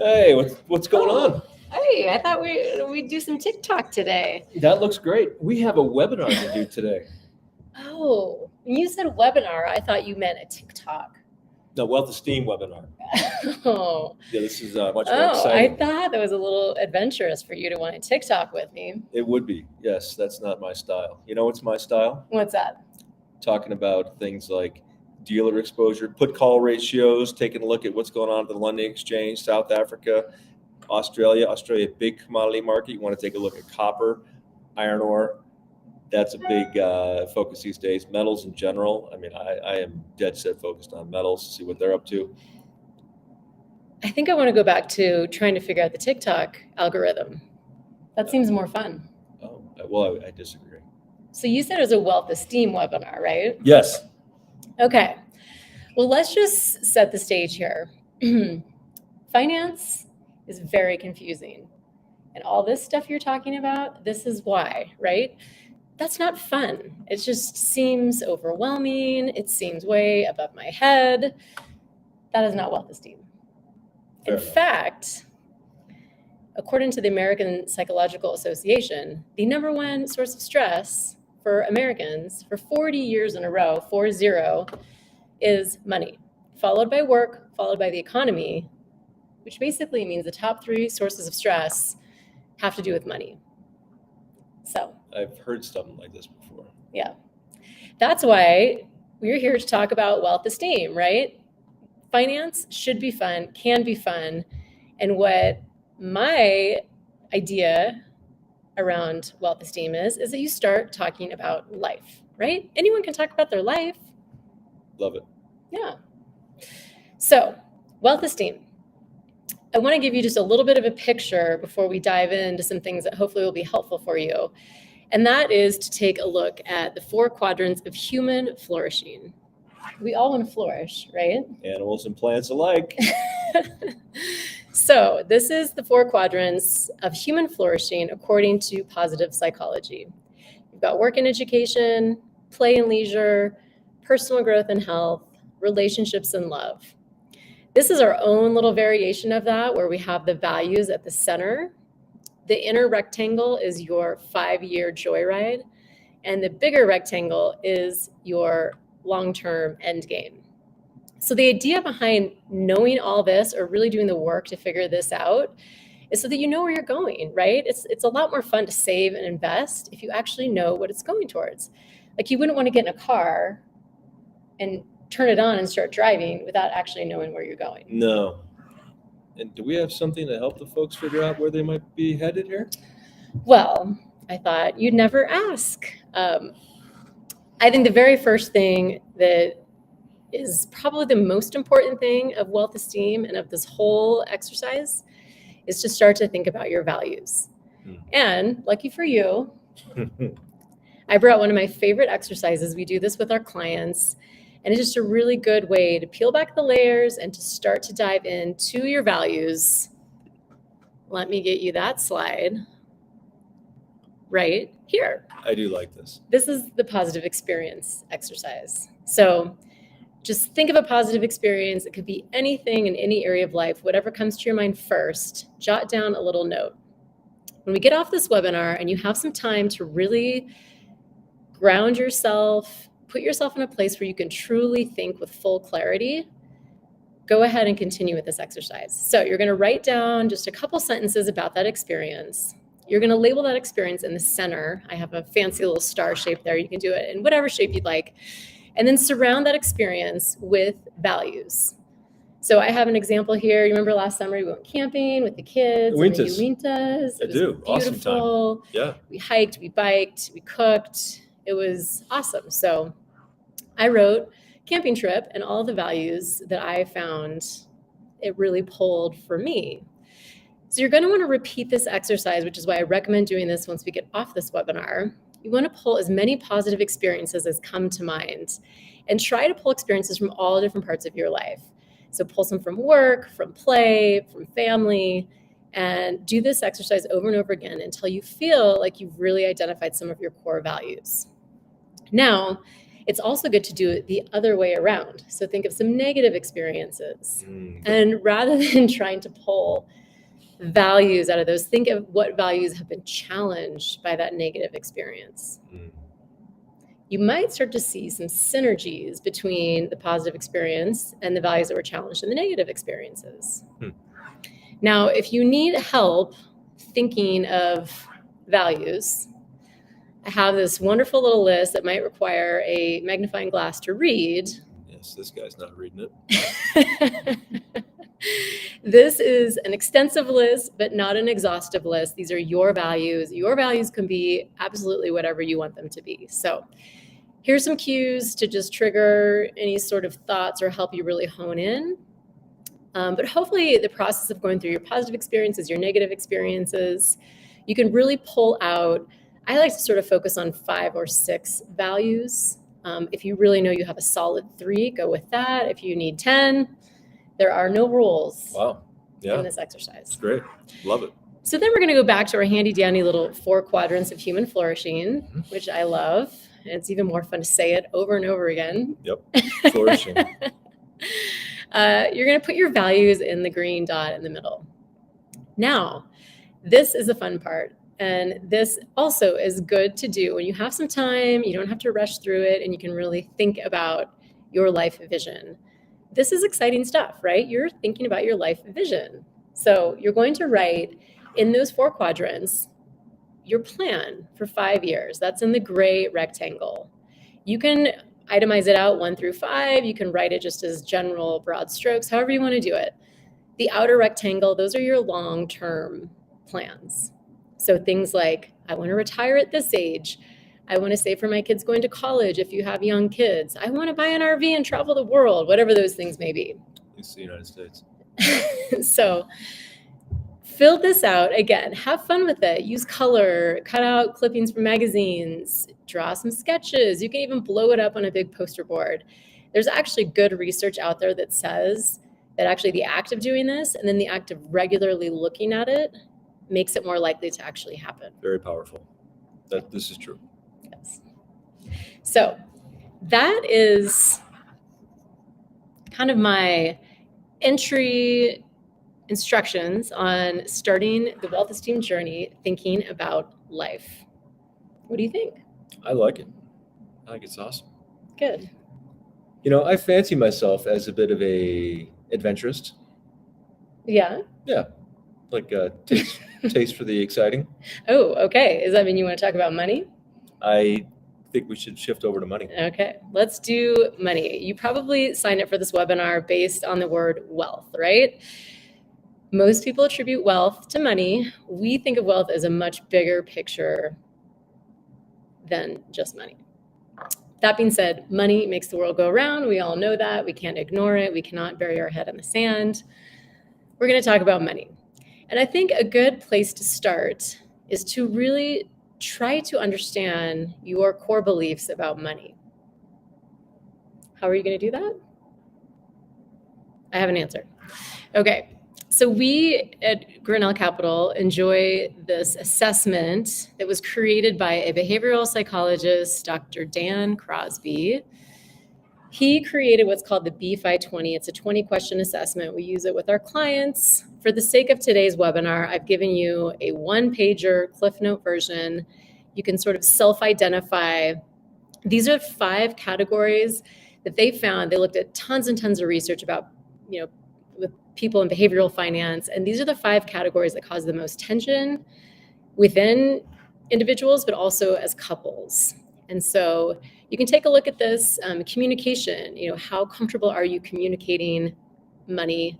Hey, what's going on? Hey, I thought we'd do some TikTok today. That looks great. We have a webinar to do today. Oh, when you said webinar, I thought you meant a TikTok. The Wealth Esteem webinar. Oh, Yeah, this is much more I exciting. thought that was a little adventurous for you to want to TikTok with me. It would be. Yes, that's not my style. You know what's my style? What's that? Talking about things like dealer exposure, put call ratios, taking a look at what's going on at the London Exchange, South Africa, Australia, big commodity market. You want to take a look at copper, iron ore. That's a big focus these days. Metals in general. I mean, I am dead set focused on metals, see what they're up to. I think I want to go back to trying to figure out the TikTok algorithm. That seems more fun. Oh, well, I disagree. So you said it was a Wealth Esteem webinar, right? Yes. Okay. Well, let's just set the stage here. Finance is very confusing. And all this stuff you're talking about, this is why, right? That's not fun. It just seems overwhelming. It seems way above my head. That is not Wealth Esteem. In fact, according to the American Psychological Association, the number one source of stress for Americans for 40 years in a row, 40, is money, followed by work, followed by the economy, which basically means the top three sources of stress have to do with money. So I've heard something like this before. Yeah. That's why we're here to talk about Wealth Esteem, right? Finance should be fun, can be fun. And what my idea around Wealth Esteem is that you start talking about life, right? Anyone can talk about their life. Love it. Yeah. So, Wealth Esteem. I want to give you just a little bit of a picture before we dive into some things that hopefully will be helpful for you. And that is to take a look at the 4 quadrants of human flourishing. We all want to flourish, right? Animals and plants alike. So this is the 4 quadrants of human flourishing according to positive psychology. You've got work and education, play and leisure, personal growth and health, relationships and love. This is our own little variation of that, where we have the values at the center. The inner rectangle is your 5-year joyride, and the bigger rectangle is your long-term end game. So the idea behind knowing all this, or really doing the work to figure this out, is so that you know where you're going, right? It's a lot more fun to save and invest if you actually know what it's going towards. Like, you wouldn't want to get in a car and turn it on and start driving without actually knowing where you're going. No. And do we have something to help the folks figure out where they might be headed here? Well, I thought you'd never ask. I think the very first thing that is probably the most important thing of Wealth Esteem and of this whole exercise is to start to think about your values. And lucky for you, I brought one of my favorite exercises. We do this with our clients, and it's just a really good way to peel back the layers and to start to dive into your values. Let me get you that slide right here. I do like this. This is the positive experience exercise. So just think of a positive experience. It could be anything in any area of life, whatever comes to your mind first. Jot down a little note. When we get off this webinar and you have some time to really ground yourself, put yourself in a place where you can truly think with full clarity, go ahead and continue with this exercise. So you're going to write down just a couple sentences about that experience. You're going to label that experience in the center. I have a fancy little star shape there. You can do it in whatever shape you'd like. And then surround that experience with values. So I have an example here. You remember last summer we went camping with the kids? Wintas. I do. Awesome time. Yeah. We hiked, we biked, we cooked. It was awesome. So I wrote camping trip and all the values that I found it really pulled for me. So you're going to want to repeat this exercise, which is why I recommend doing this once we get off this webinar. You want to pull as many positive experiences as come to mind and try to pull experiences from all different parts of your life. So pull some from work, from play, from family, and do this exercise over and over again until you feel like you've really identified some of your core values. Now, It's also good to do it the other way around. So think of some negative experiences. Mm. And rather than trying to pull values out of those, think of what values have been challenged by that negative experience. Mm. You might start to see some synergies between the positive experience and the values that were challenged in the negative experiences. Now, if you need help thinking of values, I have this wonderful little list that might require a magnifying glass to read. Yes, this guy's not reading it. This is an extensive list, but not an exhaustive list. These are your values. Your values can be absolutely whatever you want them to be. So here's some cues to just trigger any sort of thoughts or help you really hone in. But hopefully the process of going through your positive experiences, your negative experiences, you can really pull out. I like to sort of focus on 5 or 6 values. If you really know you have a solid 3, go with that. If you need 10, there are no rules Wow. Yeah. in this exercise. It's great. Love it. So then we're going to go back to our handy dandy little 4 quadrants of human flourishing, which I love. And it's even more fun to say it over and over again. Yep. Flourishing. You're going to put your values in the green dot in the middle. Now, this is the fun part. And this also is good to do when you have some time. You don't have to rush through it, and you can really think about your life vision. This is exciting stuff, right? You're thinking about your life vision. So you're going to write in those 4 quadrants your plan for 5 years. That's in the gray rectangle. You can itemize it out 1 through 5. You can write it just as general broad strokes, however you want to do it. The outer rectangle, those are your long-term plans. So things like, I want to retire at this age. I want to save for my kids going to college if you have young kids. I want to buy an RV and travel the world, whatever those things may be. It's the United States. So fill this out. Again, have fun with it. Use color, cut out clippings from magazines, draw some sketches. You can even blow it up on a big poster board. There's actually good research out there that says that actually the act of doing this and then the act of regularly looking at it makes it more likely to actually happen. Very powerful. This is true. Yes. So that is kind of my entry instructions on starting the Wealth Esteem journey, thinking about life. What do you think? I like it. I think it's awesome. Good. You know, I fancy myself as a bit of a adventurist. Yeah. Yeah. Like taste for the exciting. Oh, okay. Does that mean you want to talk about money? I think we should shift over to money. Okay, let's do money. You probably signed up for this webinar based on the word wealth, right? Most people attribute wealth to money. We think of wealth as a much bigger picture than just money. That being said, money makes the world go around. We all know that. We can't ignore it. We cannot bury our head in the sand. We're going to talk about money. And I think a good place to start is to really try to understand your core beliefs about money. How are you going to do that? I have an answer. Okay. So we at Grinnell Capital enjoy this assessment that was created by a behavioral psychologist, Dr. Dan Crosby. He created what's called the B520. It's a 20-question assessment. We use it with our clients. For the sake of today's webinar, I've given you a 1-pager Cliff Note version. You can sort of self-identify. These are 5 categories that they found. They looked at tons and tons of research about, with people in behavioral finance. And these are the 5 categories that cause the most tension within individuals, but also as couples. And so you can take a look at this. Communication, how comfortable are you communicating money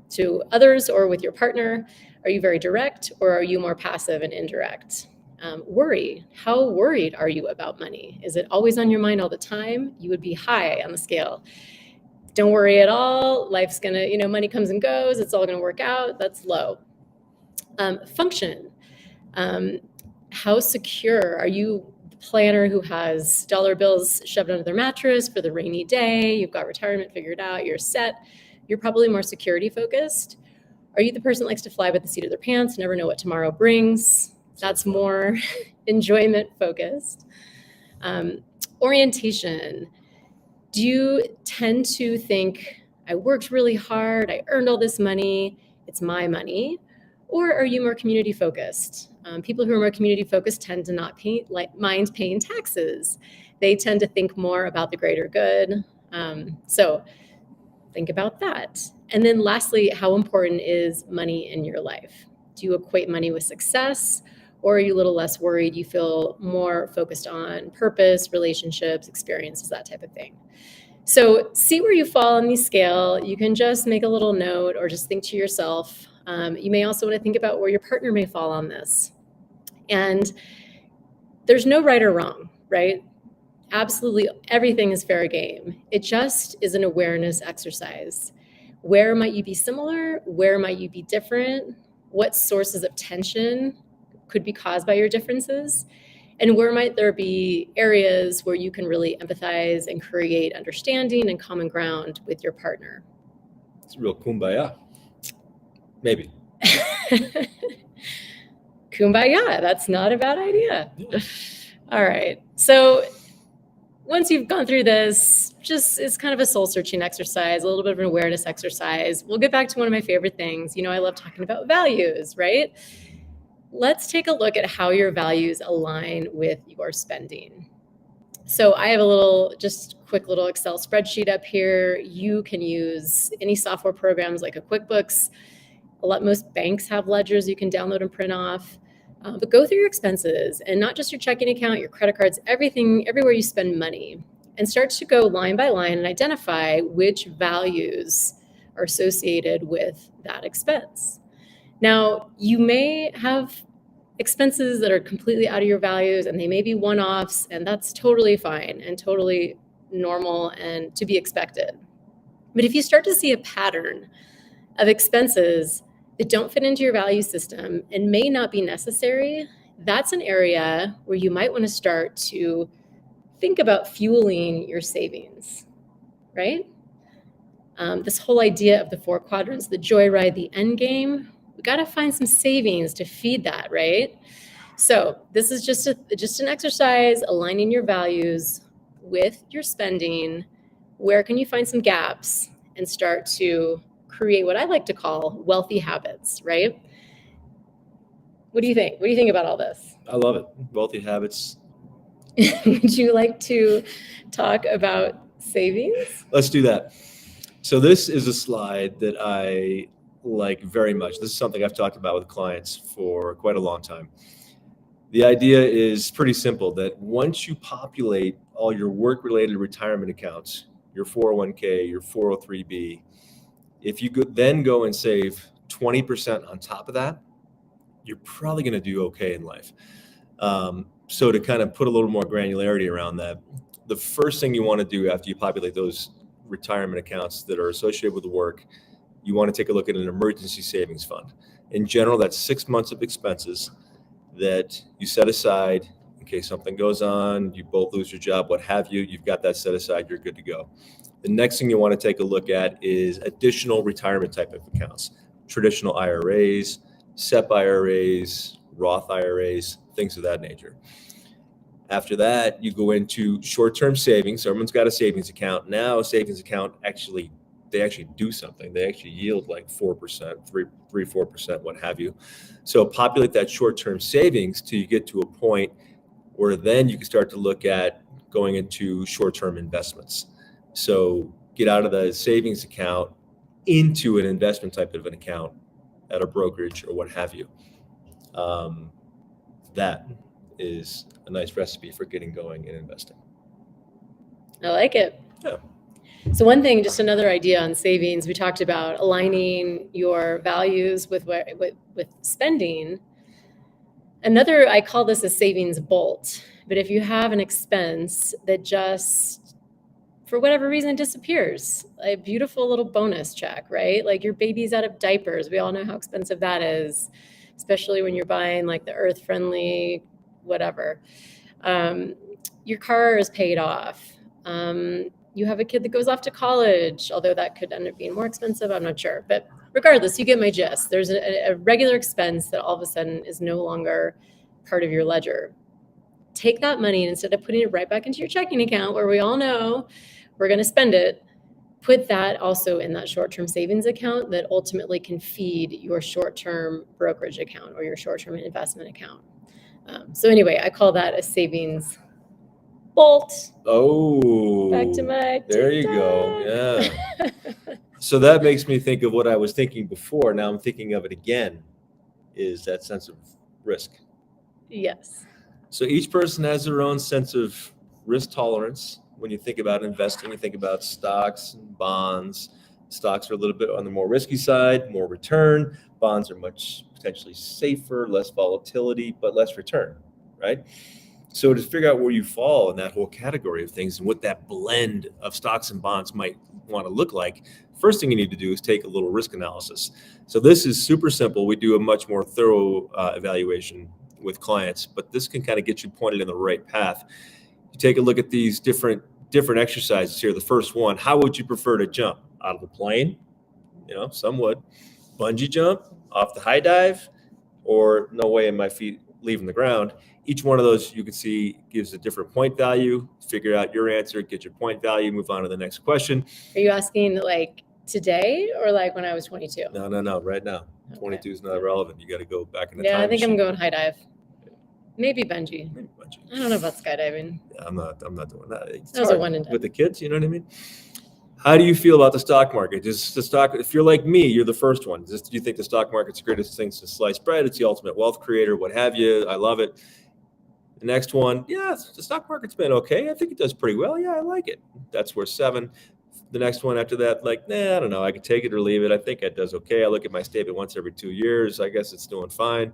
to others or with your partner? Are you very direct, or are you more passive and indirect? Worry, how worried are you about money? Is it always on your mind all the time? You would be high on the scale. Don't worry at all. Life's gonna, money comes and goes. It's all gonna work out. That's low. Function. How secure are you? The planner who has dollar bills shoved under their mattress for the rainy day. You've got retirement figured out. You're set. You're probably more security focused. Are you the person that likes to fly by the seat of their pants, never know what tomorrow brings? That's more enjoyment focused. Orientation. Do you tend to think, I worked really hard, I earned all this money, it's my money? Or are you more community focused? People who are more community focused tend to not mind paying taxes. They tend to think more about the greater good. So think about that. And then lastly, how important is money in your life? Do you equate money with success? Or are you a little less worried? You feel more focused on purpose, relationships, experiences, that type of thing. So see where you fall on the scale. You can just make a little note or just think to yourself. You may also want to think about where your partner may fall on this. And there's no right or wrong, right? Absolutely everything is fair game. It just is an awareness exercise. Where might you be similar? Where might you be different? What sources of tension could be caused by your differences? And where might there be areas where you can really empathize and create understanding and common ground with your partner? It's real kumbaya. Maybe. Kumbaya, that's not a bad idea. All right. So once you've gone through this, it's kind of a soul searching exercise, a little bit of an awareness exercise. We'll get back to one of my favorite things. I love talking about values, right? Let's take a look at how your values align with your spending. So I have just quick little Excel spreadsheet up here. You can use any software programs like a QuickBooks. Most banks have ledgers you can download and print off. But go through your expenses, and not just your checking account, your credit cards, everything, everywhere you spend money, and start to go line by line and identify which values are associated with that expense. Now, you may have expenses that are completely out of your values, and they may be one-offs, and that's totally fine and totally normal and to be expected. But if you start to see a pattern of expenses that don't fit into your value system and may not be necessary, that's an area where you might want to start to think about fueling your savings, right? This whole idea of the 4 quadrants, the joyride, the end game, we got to find some savings to feed that, right? So this is just an exercise aligning your values with your spending. Where can you find some gaps and start to create what I like to call wealthy habits, right? What do you think? What do you think about all this? I love it. Wealthy habits. Would you like to talk about savings? Let's do that. So this is a slide that I like very much. This is something I've talked about with clients for quite a long time. The idea is pretty simple, that once you populate all your work-related retirement accounts, your 401k, your 403b, if you then go and save 20% on top of that, you're probably going to do okay in life. So to kind of put a little more granularity around that, the first thing you want to do after you populate those retirement accounts that are associated with the work, you want to take a look at an emergency savings fund. In general, that's 6 months of expenses that you set aside in case something goes on, you both lose your job, what have you, you've got that set aside, you're good to go. The next thing you want to take a look at is additional retirement type of accounts, traditional IRAs, SEP IRAs, Roth IRAs, things of that nature. After that, you go into short-term savings. Everyone's got a savings account. Now, a savings account they actually do something. They actually yield like 4%, 4%, what have you. So populate that short-term savings till you get to a point where then you can start to look at going into short-term investments. So get out of the savings account into an investment type of an account at a brokerage or what have you. That is a nice recipe for getting going in investing. I like it. Yeah. So one thing, just another idea on savings, we talked about aligning your values with spending. Another, I call this a savings bolt. But if you have an expense that just, for whatever reason, disappears, a beautiful little bonus check, right? Like your baby's out of diapers. We all know how expensive that is, especially when you're buying like the earth-friendly, whatever. Your car is paid off. You have a kid that goes off to college, although that could end up being more expensive. I'm not sure. But regardless, you get my gist. There's a regular expense that all of a sudden is no longer part of your ledger. take that money and instead of putting it right back into your checking account where we all know we're going to spend it, put that also in that short-term savings account that ultimately can feed your short-term brokerage account or your short-term investment account. So anyway, I call that a savings bolt. Oh, Back to my there you go. Yeah. So that makes me think of what I was thinking before. Now I'm thinking of it again, is that sense of risk. Yes. So each person has their own sense of risk tolerance. When you think about investing, you think about stocks and bonds. Stocks are a little bit on the more risky side, more return. Bonds are much potentially safer, less volatility, but less return, right? So to figure out where you fall in that whole category of things and what that blend of stocks and bonds might want to look like, first thing you need to do is take a little risk analysis. So this is super simple. We do a much more thorough evaluation with clients, but this can kind of get you pointed in the right path. You take a look at these different exercises here. The first one, how would you prefer to jump? Out of the plane? You know, some would. Bungee jump, off the high dive, or no way am my feet leaving the ground. Each one of those you can see gives a different point value. Figure out your answer, get your point value, move on to the next question. Are you asking like today or like when I was 22? No, right now. Okay. 22 is not relevant. You got to go back in the Yeah, time I think machine. I'm going high dive. Maybe bungee. Maybe bungee. I don't know about skydiving. Yeah, I'm not doing that. It's Those are hard one and done. with the kids, you know what I mean? How do you feel about the stock market? Just the stock, if you're like me, you're the first one. Do you think the stock market's the greatest thing since sliced bread? It's the ultimate wealth creator, what have you. I love it. The next one, yeah, the stock market's been okay. I think it does pretty well. Yeah, I like it. That's worth 7. The next one after that, like, nah, I don't know. I could take it or leave it. I think it does okay. I look at my statement once every 2 years. I guess it's doing fine.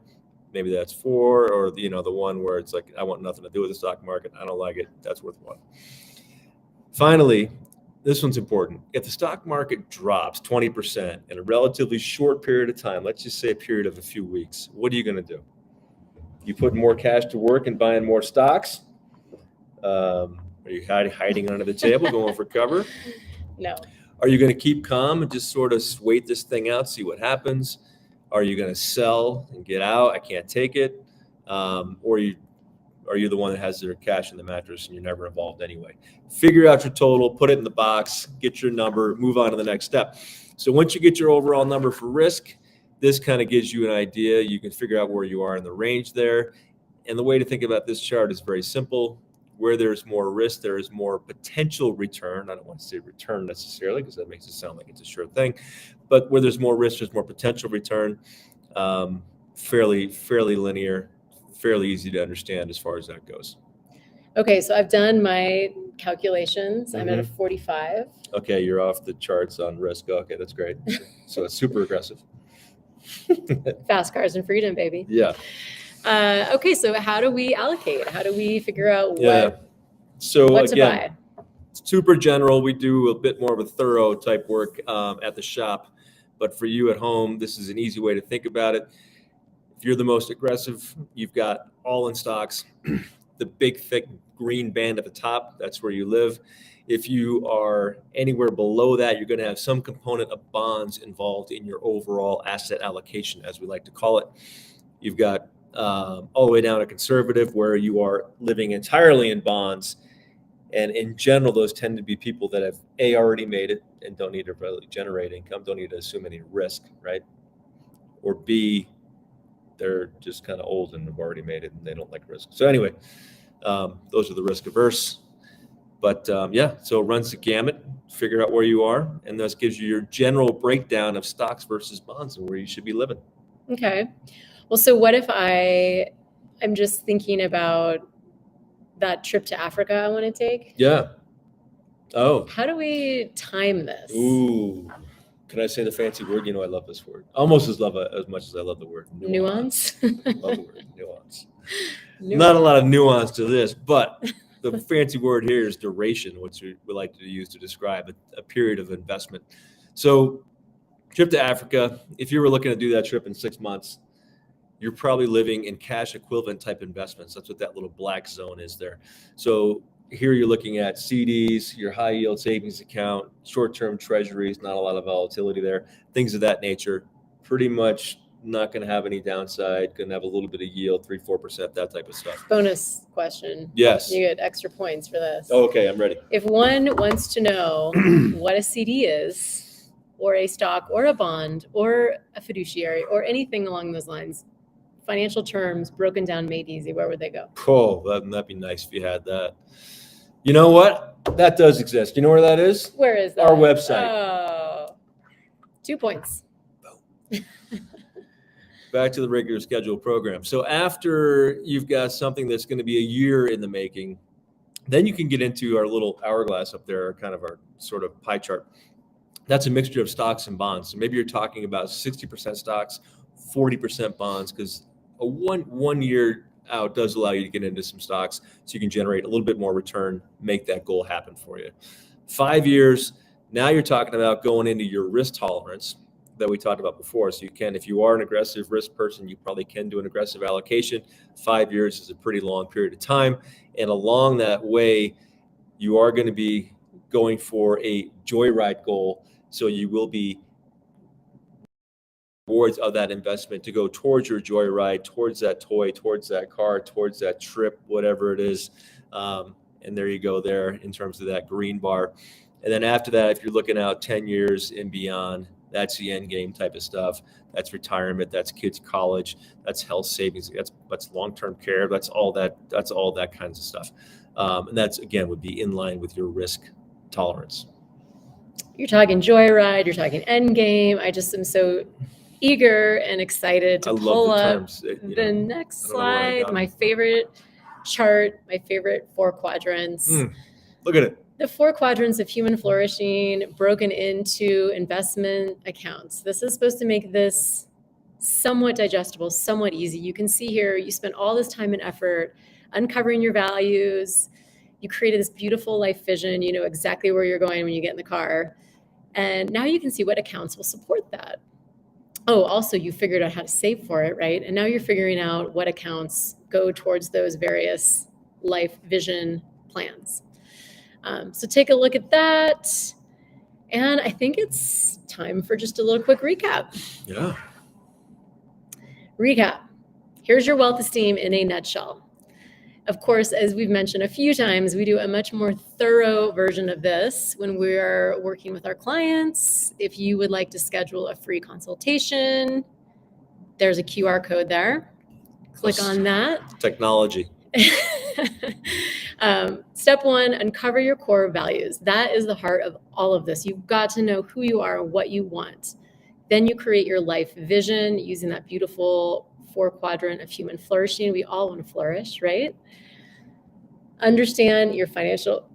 Maybe that's 4, or the one where it's like, I want nothing to do with the stock market. I don't like it. That's worth 1. Finally, this one's important. If the stock market drops 20% in a relatively short period of time, let's just say a period of a few weeks, what are you going to do? You put more cash to work and buying more stocks? Are you hiding under the table, going for cover? No. Are you going to keep calm and just sort of wait this thing out, see what happens? Are you going to sell and get out? I can't take it. Or are you the one that has their cash in the mattress and you're never involved anyway? Figure out your total, put it in the box, get your number, move on to the next step. So once you get your overall number for risk, this kind of gives you an idea. You can figure out where you are in the range there. And the way to think about this chart is very simple. Where there's more risk, there is more potential return. I don't want to say return necessarily because that makes it sound like it's a sure thing. But where there's more risk, there's more potential return. Fairly linear, fairly easy to understand as far as that goes. Okay, so I've done my calculations. I'm at a 45. Okay, you're off the charts on risk. Okay, that's great. So it's super aggressive. Fast cars and freedom, baby. Yeah. Okay, so how do we allocate? How do we figure out So what again, to buy? Super general. We do a bit more of a thorough type work at the shop, but for you at home, this is an easy way to think about it. If you're the most aggressive, you've got all in stocks, the big thick green band at the top, that's where you live. If you are anywhere below that, you're going to have some component of bonds involved in your overall asset allocation, as we like to call it. You've got all the way down to conservative, where you are living entirely in bonds. And in general, those tend to be people that have already made it and don't need to really generate income, don't need to assume any risk, right? Or B, they're just kind of old and have already made it and they don't like risk. So anyway, those are the risk averse. But so it runs the gamut, figure out where you are, and this gives you your general breakdown of stocks versus bonds and where you should be living. Okay. Well, so what if I'm just thinking about that trip to Africa I want to take? Yeah. Oh. How do we time this? Ooh. Can I say the fancy word? I love this word. Almost as much as I love the word nuance. Love the word nuance. Not a lot of nuance to this, but the fancy word here is duration, which we like to use to describe a period of investment. So trip to Africa, if you were looking to do that trip in 6 months, you're probably living in cash equivalent type investments. That's what that little black zone is there. So here you're looking at CDs, your high yield savings account, short-term treasuries, not a lot of volatility there, things of that nature. Pretty much not going to have any downside, going to have a little bit of yield, 3-4%, that type of stuff. Bonus question. Yes. You get extra points for this. Okay, I'm ready. If one wants to know what a CD is, or a stock, or a bond, or a fiduciary, or anything along those lines, financial terms broken down, made easy, where would they go? Oh, that'd be nice if you had that. You know what? That does exist. You know where that is? Where is that? Our website. Oh, 2 points. Back to the regular scheduled program. So after you've got something that's going to be a year in the making, then you can get into our little hourglass up there, kind of our sort of pie chart. That's a mixture of stocks and bonds. So maybe you're talking about 60% stocks, 40% bonds, because a one year out does allow you to get into some stocks so you can generate a little bit more return, make that goal happen for you. 5 years, now you're talking about going into your risk tolerance that we talked about before. So you can, if you are an aggressive risk person, you probably can do an aggressive allocation. 5 years is a pretty long period of time. And along that way, you are going to be going for a joyride goal. So you will be rewards of that investment to go towards your joyride, towards that toy, towards that car, towards that trip, whatever it is. And there you go there in terms of that green bar. And then after that, if you're looking out 10 years and beyond, that's the end game type of stuff. That's retirement. That's kids' college. That's health savings. That's long-term care. That's all that kinds of stuff. And that's, again, would be in line with your risk tolerance. You're talking joyride. You're talking end game. I just am so eager and excited to pull up the next slide. My favorite chart. My favorite 4 quadrants. Look at it. The 4 quadrants of human flourishing broken into investment accounts. This is supposed to make this somewhat digestible, somewhat easy. You can see here, you spent all this time and effort uncovering your values. You created this beautiful life vision. You know exactly where you're going when you get in the car. And now you can see what accounts will support that. Oh, also you figured out how to save for it, right? And now you're figuring out what accounts go towards those various life vision plans. So take a look at that. And I think it's time for just a little quick recap. Yeah. Recap. Here's your wealth esteem in a nutshell. Of course, as we've mentioned a few times, we do a much more thorough version of this when we're working with our clients. If you would like to schedule a free consultation, there's a QR code there. Click on that. Technology. Step 1, uncover your core values. That is the heart of all of this. You've got to know who you are and what you want. Then you create your life vision using that beautiful 4 quadrant of human flourishing. We all want to flourish, right? Understand your financial...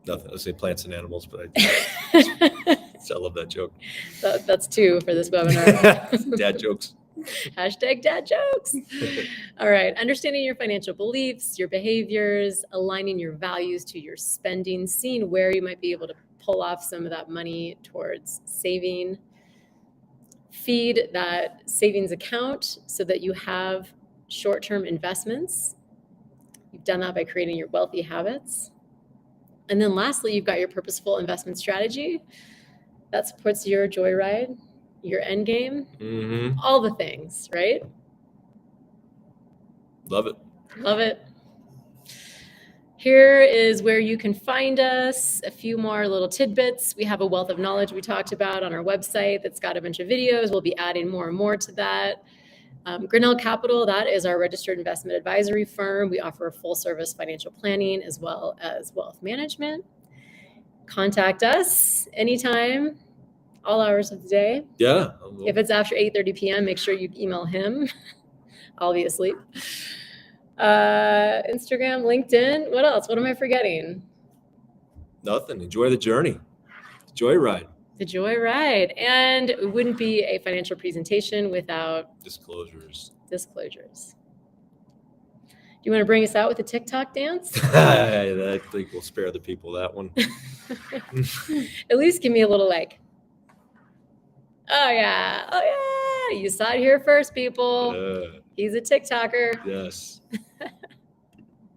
Nothing. I say plants and animals, but I love that joke. That's 2 for this webinar. Dad jokes. Hashtag dad jokes. All right. Understanding your financial beliefs, your behaviors, aligning your values to your spending, seeing where you might be able to pull off some of that money towards saving. Feed that savings account so that you have short-term investments. You've done that by creating your wealthy habits. And then lastly, you've got your purposeful investment strategy that supports your joyride, your end game, all the things, right? Love it. Love it. Here is where you can find us. A few more little tidbits. We have a wealth of knowledge we talked about on our website that's got a bunch of videos. We'll be adding more and more to that. Grinnell Capital, that is our registered investment advisory firm. We offer full service financial planning as well as wealth management. Contact us anytime, all hours of the day. Yeah. If it's after 8:30 p.m., make sure you email him. I'll be asleep. Instagram, LinkedIn. What else? What am I forgetting? Nothing. Enjoy the journey. Joyride. The joyride. And it wouldn't be a financial presentation without disclosures. Do you want to bring us out with a TikTok dance? I think we'll spare the people that one. At least give me a little like, oh yeah. You saw it here first, people. He's a TikToker. Yes.